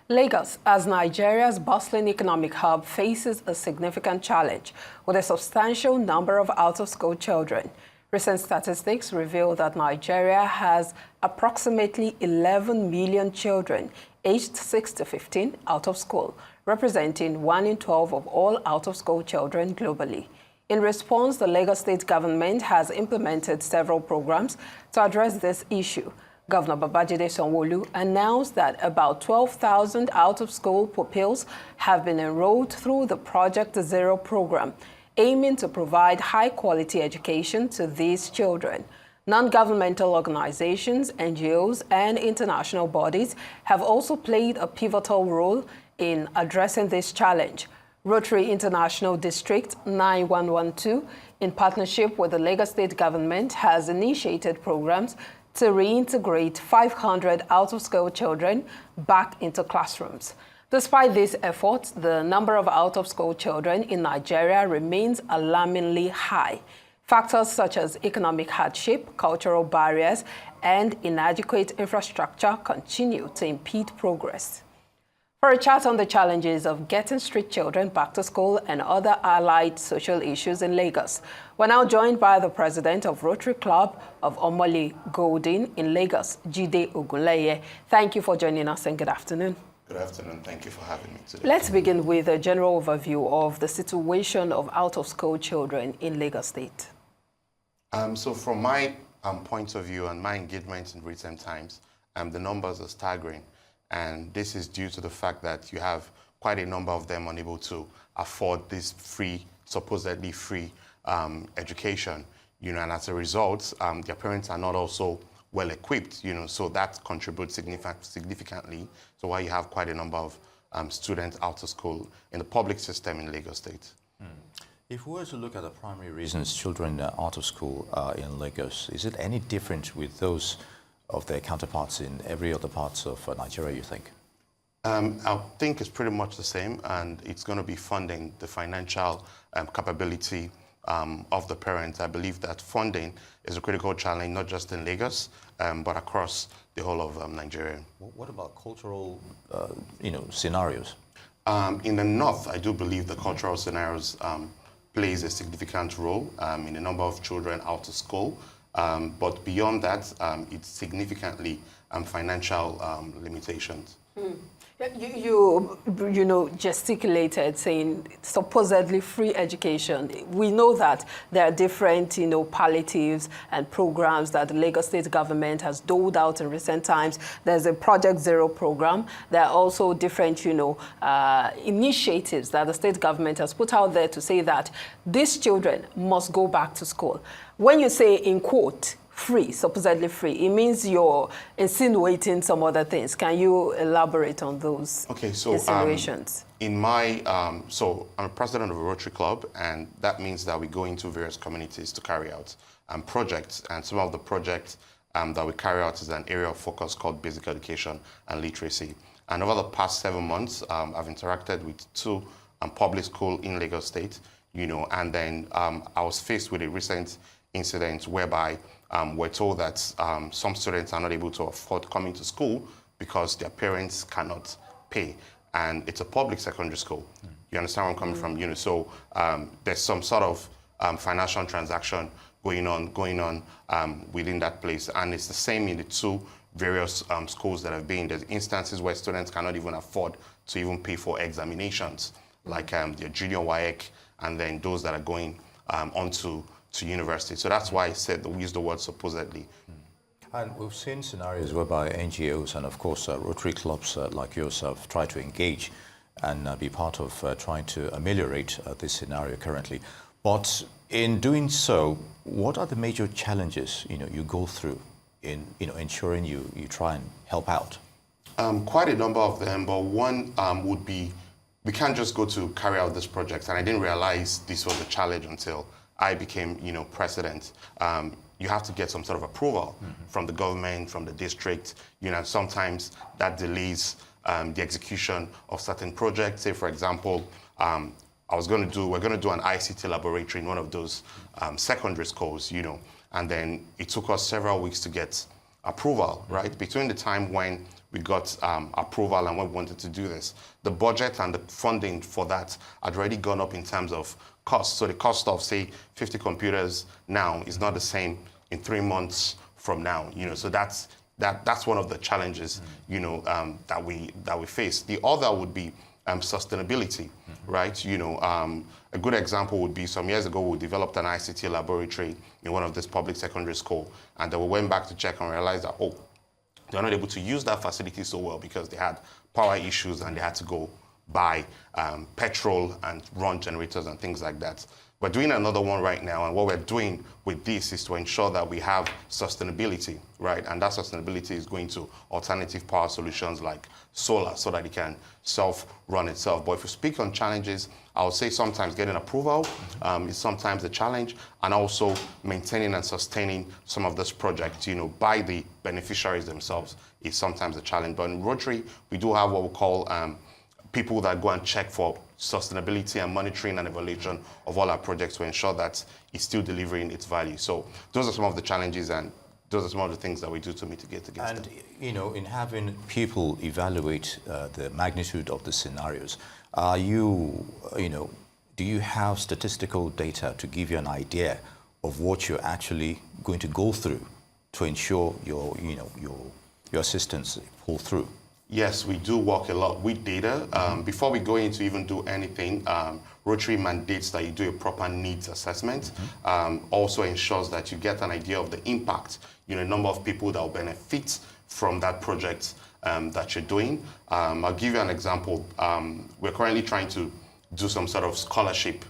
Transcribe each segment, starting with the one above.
Lagos, as Nigeria's bustling economic hub, faces a significant challenge with a substantial number of out-of-school children. Recent statistics reveal that Nigeria has approximately 11 million children aged 6 to 15 out of school, representing 1 in 12 of all out-of-school children globally. In response, the Lagos state government has implemented several programs to address this issue. Governor Babajide Sanwo-Olu announced that about 12,000 out-of-school pupils have been enrolled through the Project Zero program, aiming to provide high-quality education to these children. Non-governmental organizations, NGOs, and international bodies have also played a pivotal role in addressing this challenge. Rotary International District 9112, in partnership with the Lagos state government, has initiated programs to reintegrate 500 out-of-school children back into classrooms. Despite these efforts, the number of out-of-school children in Nigeria remains alarmingly high. Factors such as economic hardship, cultural barriers, and inadequate infrastructure continue to impede progress. For a chat on the challenges of getting street children back to school and other allied social issues in Lagos, we're now joined by the president of Rotary Club of Omole Golden in Lagos, Jide Ogunleye. Thank you for joining us and good afternoon. Good afternoon. Thank you for having me today. Let's begin with a general overview of the situation of out-of-school children in Lagos State. So from my point of view and my engagement in recent times, the numbers are staggering. And this is due to the fact that you have quite a number of them unable to afford this free, supposedly free education, and as a result, their parents are not also well equipped, so that contributes significantly. So why you have quite a number of students out of school in the public system in Lagos State. If we were to look at the primary reasons children are out of school in Lagos, is it any different with those of their counterparts in every other parts of Nigeria, you think? I think it's pretty much the same, and it's going to be funding, the financial capability of the parents. I believe that funding is a critical challenge, not just in Lagos, but across the whole of Nigeria. What about cultural, scenarios? In the north, I do believe the cultural scenarios plays a significant role in the number of children out of school. But beyond that, it's significantly financial limitations. You gesticulated saying supposedly free education. We know that there are different, palliatives and programs that the Lagos state government has doled out in recent times. There's a Project Zero program. There are also different, initiatives that the state government has put out there to say that these children must go back to school. When you say, in quote, free, supposedly free, it means you're insinuating some other things. Can you elaborate on those insinuations? So I'm president of a Rotary Club, and that means that we go into various communities to carry out projects. And some of the projects that we carry out is an area of focus called basic education and literacy. And over the past 7 months, I've interacted with 2 public schools in Lagos State, and then I was faced with a recent incident whereby we're told that some students are not able to afford coming to school because their parents cannot pay. And it's a public secondary school. You understand where I'm coming from? So there's some sort of financial transaction going on within that place. And it's the same in the 2 various schools that have been. There's instances where students cannot even afford to even pay for examinations, like their junior WAEC, and then those that are going on to university. So that's why I said we use the word supposedly. And we've seen scenarios whereby NGOs and of course Rotary clubs like yours have tried to engage and be part of trying to ameliorate this scenario currently. But in doing so, what are the major challenges you go through in ensuring you try and help out? Quite a number of them, but one would be we can't just go to carry out this project, and I didn't realize this was a challenge until I became, president. You have to get some sort of approval from the government, from the district. Sometimes that delays the execution of certain projects. Say, for example, we're going to do an ICT laboratory in one of those secondary schools, and then it took us several weeks to get approval, right? Between the time when we got approval and when we wanted to do this, the budget and the funding for that had already gone up in terms of cost. So the cost of, say, 50 computers now is not the same in 3 months from now. So that's one of the challenges, that we face. The other would be sustainability, right? A good example would be some years ago we developed an ICT laboratory in one of these public secondary schools, and then we went back to check and realized that, they're not able to use that facility so well because they had power issues and they had to go buy petrol and run generators and things like that. We're doing another one right now, and what we're doing with this is to ensure that we have sustainability, right? And that sustainability is going to alternative power solutions like solar so that it can self-run itself. But if we speak on challenges, I would say sometimes getting approval is sometimes a challenge, and also maintaining and sustaining some of this project, by the beneficiaries themselves is sometimes a challenge. But in Rotary, we do have what we call people that go and check for sustainability and monitoring and evaluation of all our projects to ensure that it's still delivering its value. So those are some of the challenges, and those are some of the things that we do to mitigate against them. And, in having people evaluate the magnitude of the scenarios, are you, do you have statistical data to give you an idea of what you're actually going to go through to ensure your assistance pull through? Yes, we do work a lot with data. Before we go in to even do anything, Rotary mandates that you do a proper needs assessment. Also ensures that you get an idea of the impact, number of people that will benefit from that project that you're doing. I'll give you an example. We're currently trying to do some sort of scholarship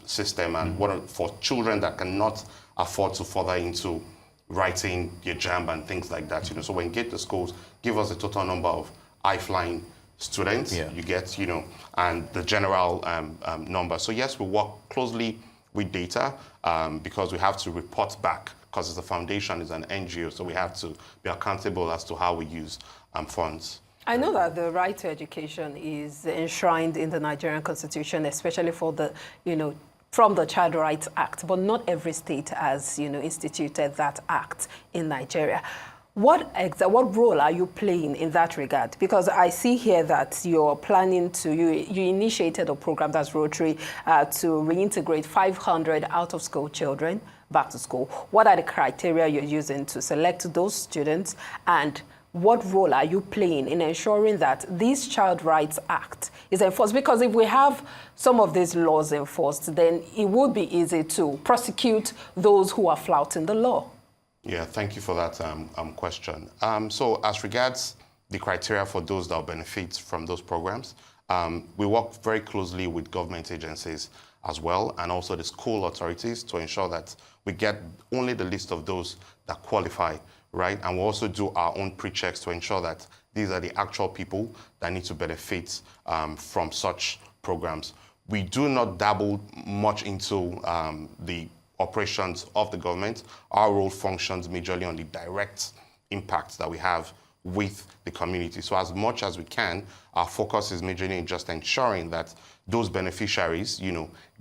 system, and for children that cannot afford to further into writing your JAMB and things like that. So when you get to schools, give us the total number of high-flying students you get, and the general number. So yes, we work closely with data because we have to report back, because it's a foundation, it's an NGO, so we have to be accountable as to how we use funds. I know that the right to education is enshrined in the Nigerian Constitution, especially for the, from the Child Rights Act, but not every state has, instituted that act in Nigeria. What role are you playing in that regard? Because I see here that you're planning to, you initiated a program that's Rotary to reintegrate 500 out-of-school children back to school. What are the criteria you're using to select those students, and what role are you playing in ensuring that this Child Rights Act is enforced? Because if we have some of these laws enforced, then it would be easy to prosecute those who are flouting the law. Yeah, thank you for that question. So as regards the criteria for those that will benefit from those programs, we work very closely with government agencies as well, and also the school authorities, to ensure that we get only the list of those that qualify, right? And we also do our own pre-checks to ensure that these are the actual people that need to benefit from such programs. We do not dabble much into the operations of the government. Our role functions majorly on the direct impact that we have with the community. So as much as we can, our focus is majorly in just ensuring that those beneficiaries,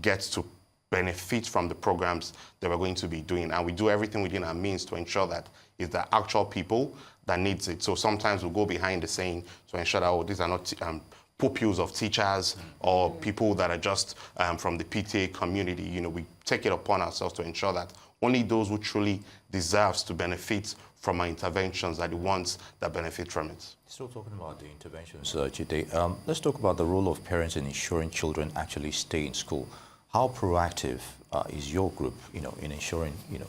get to benefit from the programs that we're going to be doing. And we do everything within our means to ensure that it's the actual people that needs it. So sometimes we'll go behind the scene to ensure that, these are not pupils of teachers or people that are just from the PTA community. We take it upon ourselves to ensure that only those who truly deserves to benefit from our interventions are the ones that benefit from it. Still talking about the interventions, Jide, let's talk about the role of parents in ensuring children actually stay in school. How proactive is your group, in ensuring, doing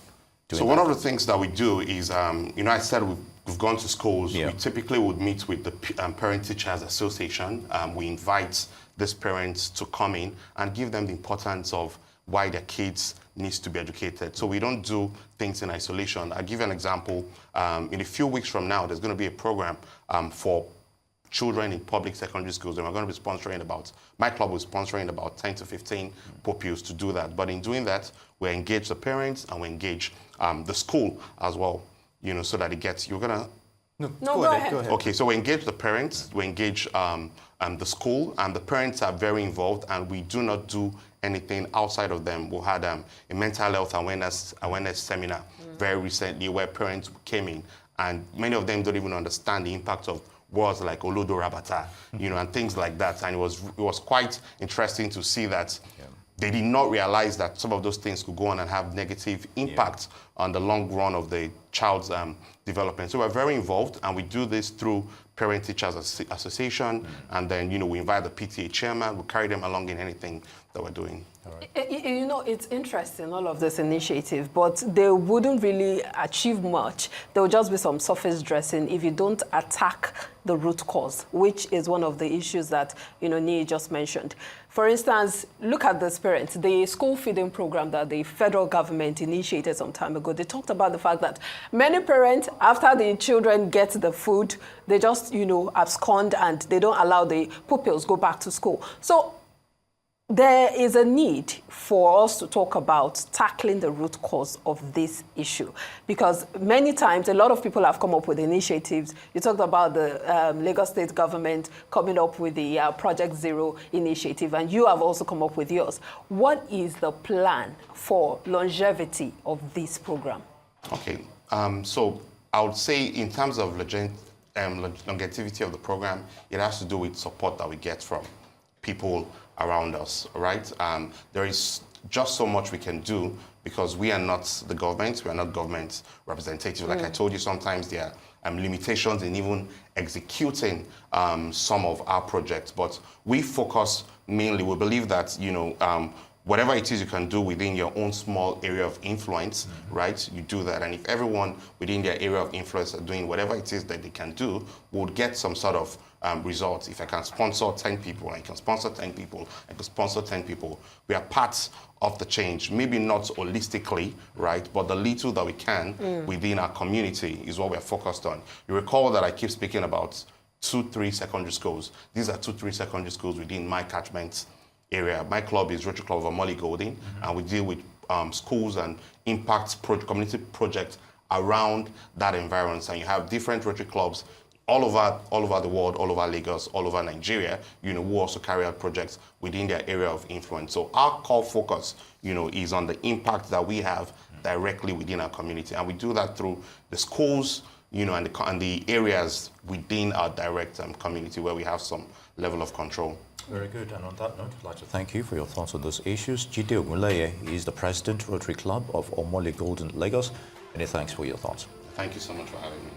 So one of the things that we do is, I said we've gone to schools. We typically would meet with the Parent Teachers Association. We invite these parents to come in and give them the importance of why their kids needs to be educated. So we don't do things in isolation. I'll give you an example. In a few weeks from now, there's going to be a program for children in public secondary schools, and we're going to be sponsoring my club is sponsoring about 10 to 15 pupils to do that. But in doing that, we engage the parents and we engage the school as well, so that you're going to No, go ahead. Go ahead. Okay, so we engage the parents, we engage the school, and the parents are very involved, and we do not do anything outside of them. We had a mental health awareness seminar very recently where parents came in, and many of them don't even understand the impact of words like Olodo Rabata, and things like that. And it was quite interesting to see that they did not realize that some of those things could go on and have negative impact on the long run of the child's development. So we're very involved, and we do this through Parent Teachers Association, and then, we invite the PTA chairman, we carry them along in anything that we're doing. It's interesting, all of this initiative, but they wouldn't really achieve much. There will just be some surface dressing if you don't attack the root cause, which is one of the issues that, Nii just mentioned. For instance, look at this parents. The school feeding program that the federal government initiated some time ago, they talked about the fact that many parents, after the children get the food, they just, abscond and they don't allow the pupils go back to school. So there is a need for us to talk about tackling the root cause of this issue, because many times a lot of people have come up with initiatives. You talked about the Lagos State government coming up with the Project Zero initiative, and you have also come up with yours. What is the plan for longevity of this program? Okay, so I would say in terms of longevity of the program, it has to do with support that we get from people around us, right? There is just so much we can do because we are not the government, we are not government representative. Like I told you, sometimes there are limitations in even executing some of our projects, but we focus mainly, we believe that, whatever it is you can do within your own small area of influence, right? You do that. And if everyone within their area of influence are doing whatever it is that they can do, we'll get some sort of results. If I can sponsor 10 people, I can sponsor 10 people, I can sponsor 10 people. We are part of the change, maybe not holistically, right? But the little that we can within our community is what we're focused on. You recall that I keep speaking about 2-3 secondary schools. These are 2-3 secondary schools within my catchment area. My club is Rotary Club of Ogunleye Golden, and we deal with schools and impact community projects around that environment. And you have different Rotary clubs all over the world, all over Lagos, all over Nigeria, who also carry out projects within their area of influence. So our core focus, is on the impact that we have directly within our community. And we do that through the schools, and the areas within our direct community where we have some level of control. Very good. And on that note, I'd like to thank you for your thoughts on those issues. Jide Ogunleye is the President, Rotary Club of Ogunleye Golden, Lagos. Many thanks for your thoughts. Thank you so much for having me.